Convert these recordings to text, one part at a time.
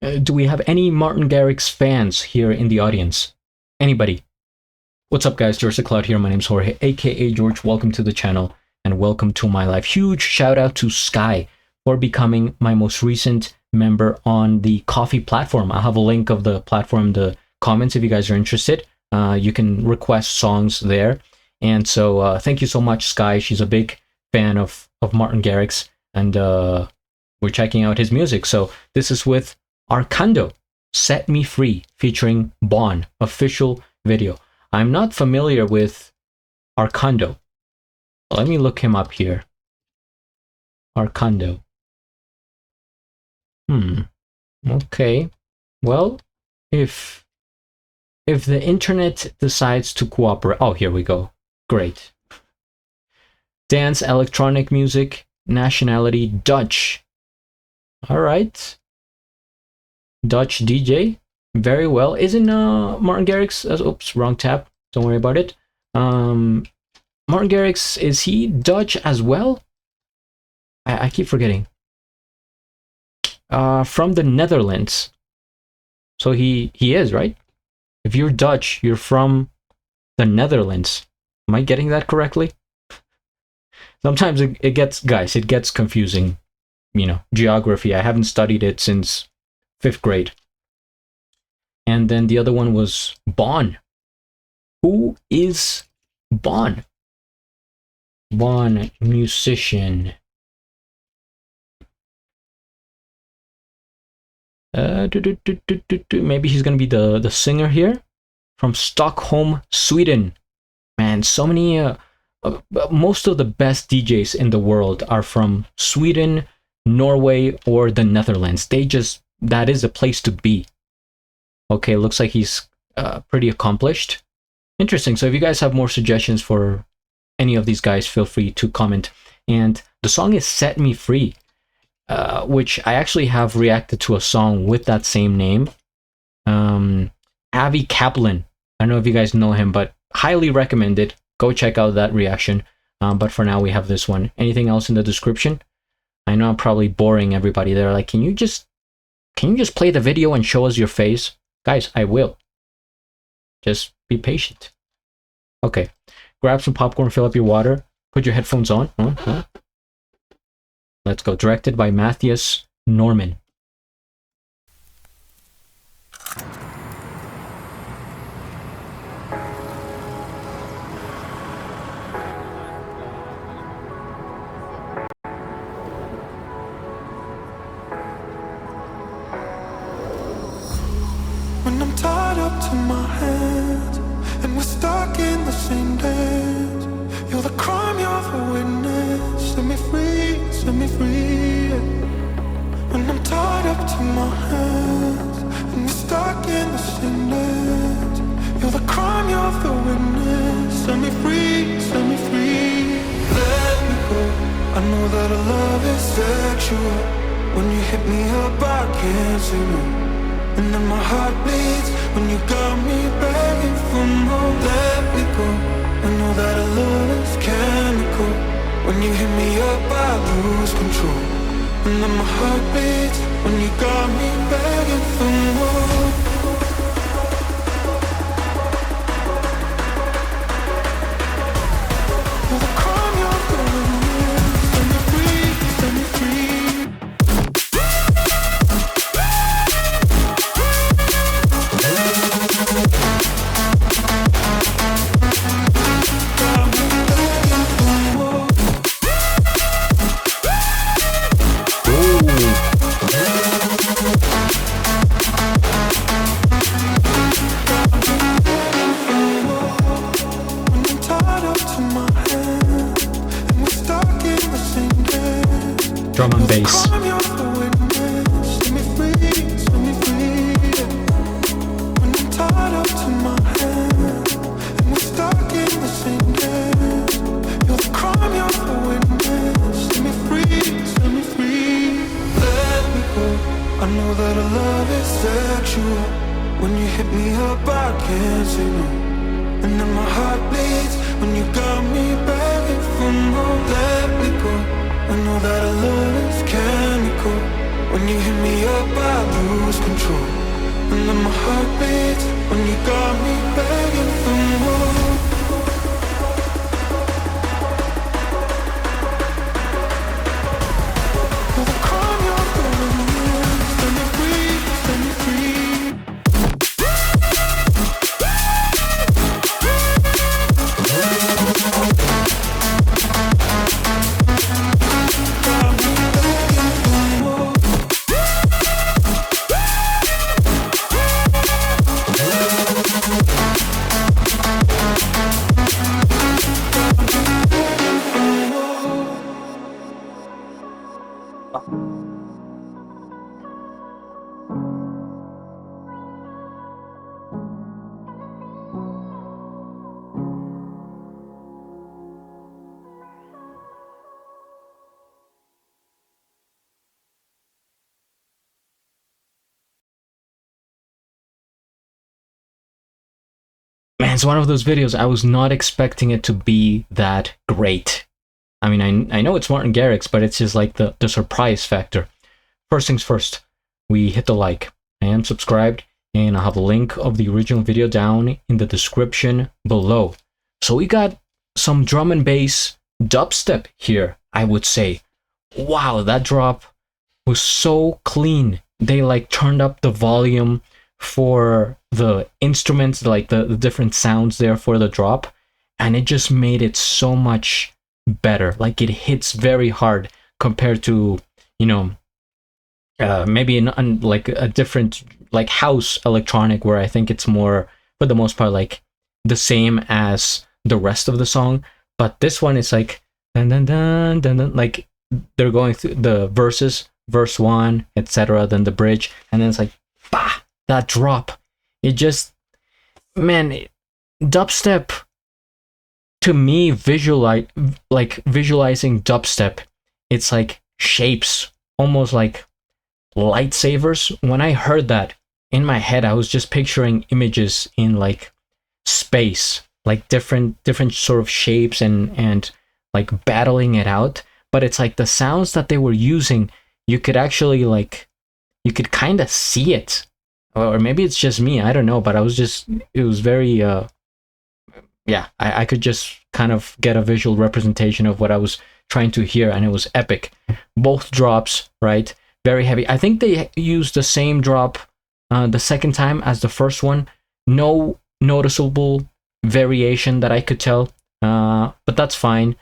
Do we have any Martin Garrix fans here in the audience? Anybody? What's up, guys? GeorgeTheCloud here. My name's Jorge, aka George. Welcome to the channel and welcome to my life. Huge shout out to Sky for becoming my most recent member on the Coffee platform. I'll have a link of the platform in the comments if you guys are interested. You can request songs there. And so thank you so much, Sky. She's a big fan of Martin Garrix, and we're checking out his music. So this is with Arcando, Set Me Free, featuring Bonn, official video. I'm not familiar with Arcando. Let me look him up here. Arcando. Okay. Well, if the internet decides to cooperate... Oh, here we go. Great. Dance, electronic music, nationality, Dutch. All right. Dutch DJ. Very well. Isn't Martin Garrix... oops, wrong tab. Don't worry about it. Martin Garrix, is he Dutch as well? I keep forgetting. From the Netherlands. So he is, right? If you're Dutch, you're from the Netherlands. Am I getting that correctly? Sometimes it gets confusing. You know, geography. I haven't studied it since 5th grade. And then the other one was Bonn. Who is Bonn? Bonn, musician. Maybe he's gonna be the singer here, from Stockholm, Sweden. Man, so many most of the best DJs in the world are from Sweden, Norway, or the Netherlands. That is a place to be. Okay, looks like he's pretty accomplished. Interesting. So if you guys have more suggestions for any of these guys, feel free to comment. And the song is Set Me Free, which I actually have reacted to a song with that same name. Avi Kaplan. I don't know if you guys know him, but highly recommend it. Go check out that reaction. But for now, we have this one. Anything else in the description? I know I'm probably boring everybody there. Like, can you just play the video and show us your face? Guys, I will. Just be patient. Okay. Grab some popcorn, fill up your water, put your headphones on. Let's go. Directed by Matthias Norman. When I'm tied up to my hands and we're stuck in the same dance, you're the crime, you're the witness. Set me free, set me free. When I'm tied up to my hands and we're stuck in the same dance, you're the crime, you're the witness. Set me free, set me free. Let me go. I know that our love is sexual. When you hit me up, I can't say no. And then my heart bleeds when you got me begging for more. Let me go. I know that our love is chemical. When you hit me up, I lose control. And then my heart bleeds when you got me begging for more. You're the crime, you're the witness. Set me free, set me free. Drum and bass. I know that our love is sexual. When you hit me up, I can't say no. And then my heart bleeds when you got me begging for more. Let me go. I know that our love is chemical. When you hit me up, I lose lose control. And then my heart beats when you got me begging for more. You're the crime, you're the romance. Set me free, set me free. Got me begging for more. Man, it's one of those videos I was not expecting it to be that great. I mean, I know it's Martin Garrix, but it's just like the surprise factor. First things first, we hit the like and subscribed, and I'll have a link of the original video down in the description below. So we got some drum and bass dubstep here, I would say. Wow, that drop was so clean. They like turned up the volume for the instruments, like the different sounds there for the drop, and it just made it so much better. Like it hits very hard compared to, you know, maybe like a different like house electronic, where I think it's more, for the most part, like the same as the rest of the song. But this one is like dun dun dun dun dun, like they're going through the verses, verse 1, etc., then the bridge, and then it's like bah, that drop. It just, man, dubstep, to me, visualizing dubstep, it's like shapes, almost like lightsabers. When I heard that, in my head I was just picturing images in like space, like different sort of shapes and like battling it out. But it's like the sounds that they were using, you could actually like, you could kind of see it. Or maybe it's just me, I don't know, but it was very, yeah, I could just kind of get a visual representation of what I was trying to hear, and it was epic. Both drops, right? Very heavy. I think they used the same drop the second time as the first one. No noticeable variation that I could tell, but that's fine.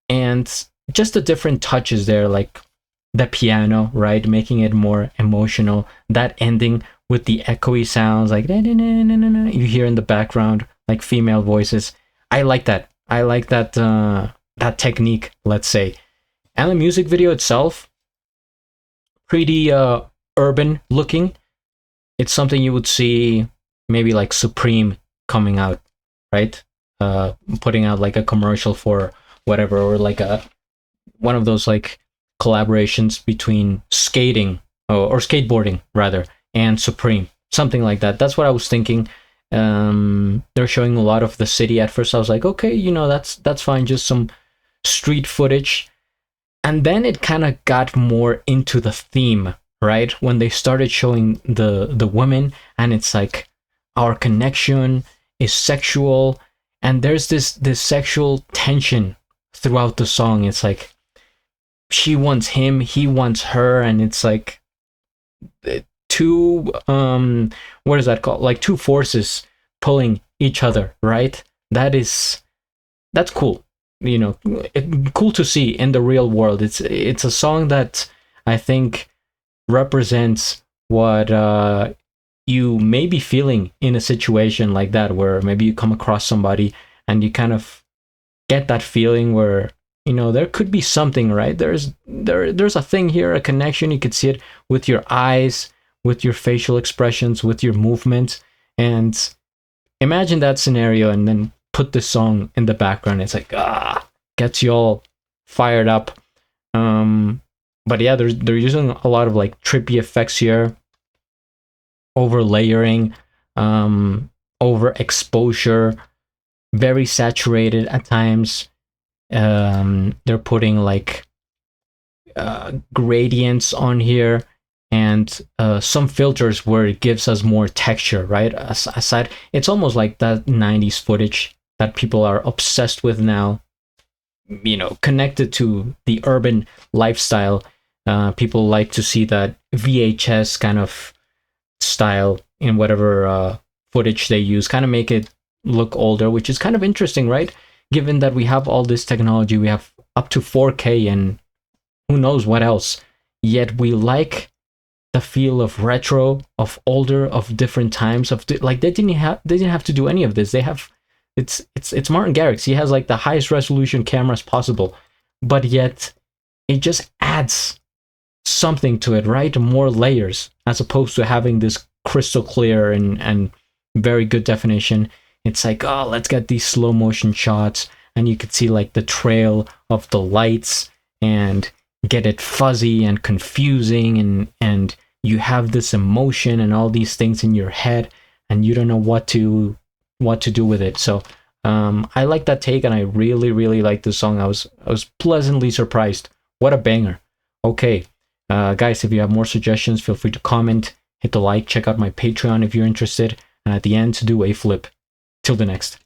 And just the different touches there, like the piano, right? Making it more emotional. That ending with the echoey sounds, like you hear in the background, like female voices. I like that. I like that that technique, let's say. And the music video itself, pretty urban looking. It's something you would see maybe like Supreme coming out, right? Putting out like a commercial for whatever, or like one of those like collaborations between skating or skateboarding rather and Supreme, something like that. That's what I was thinking. They're showing a lot of the city. At first I was like, okay, you know, that's fine, just some street footage. And then it kind of got more into the theme, right? When they started showing the women, and it's like our connection is sexual, and there's this sexual tension throughout the song. It's like she wants him, he wants her, and it's like two what is that called, like two forces pulling each other, right? That's cool, you know, cool to see in the real world. It's a song that I think represents what you may be feeling in a situation like that, where maybe you come across somebody and you kind of get that feeling where, you know, there could be something, right? There's a thing here, a connection. You could see it with your eyes, with your facial expressions, with your movements. And imagine that scenario and then put this song in the background. It's like, gets you all fired up. But yeah, they're using a lot of like trippy effects here, over layering, over exposure, very saturated at times. They're putting like gradients on here, and some filters where it gives us more texture, right? Aside, it's almost like that 90s footage that people are obsessed with now, you know, connected to the urban lifestyle. People like to see that VHS kind of style in whatever footage they use, kind of make it look older, which is kind of interesting, right? Given that we have all this technology, we have up to 4K and who knows what else, yet we like the feel of retro, of older, of different times, of like they didn't have to do any of this. They have it's Martin Garrix. He has like the highest resolution cameras possible, but yet it just adds something to it, right? More layers, as opposed to having this crystal clear and very good definition. It's like, oh, let's get these slow motion shots, and you could see like the trail of the lights and get it fuzzy and confusing, and you have this emotion and all these things in your head, and you don't know what to do with it. So I like that take, and I really like this song. I was pleasantly surprised. What a banger. Okay, guys, if you have more suggestions, feel free to comment, hit the like, check out my Patreon if you're interested, and at the end, to do a flip. Till the next.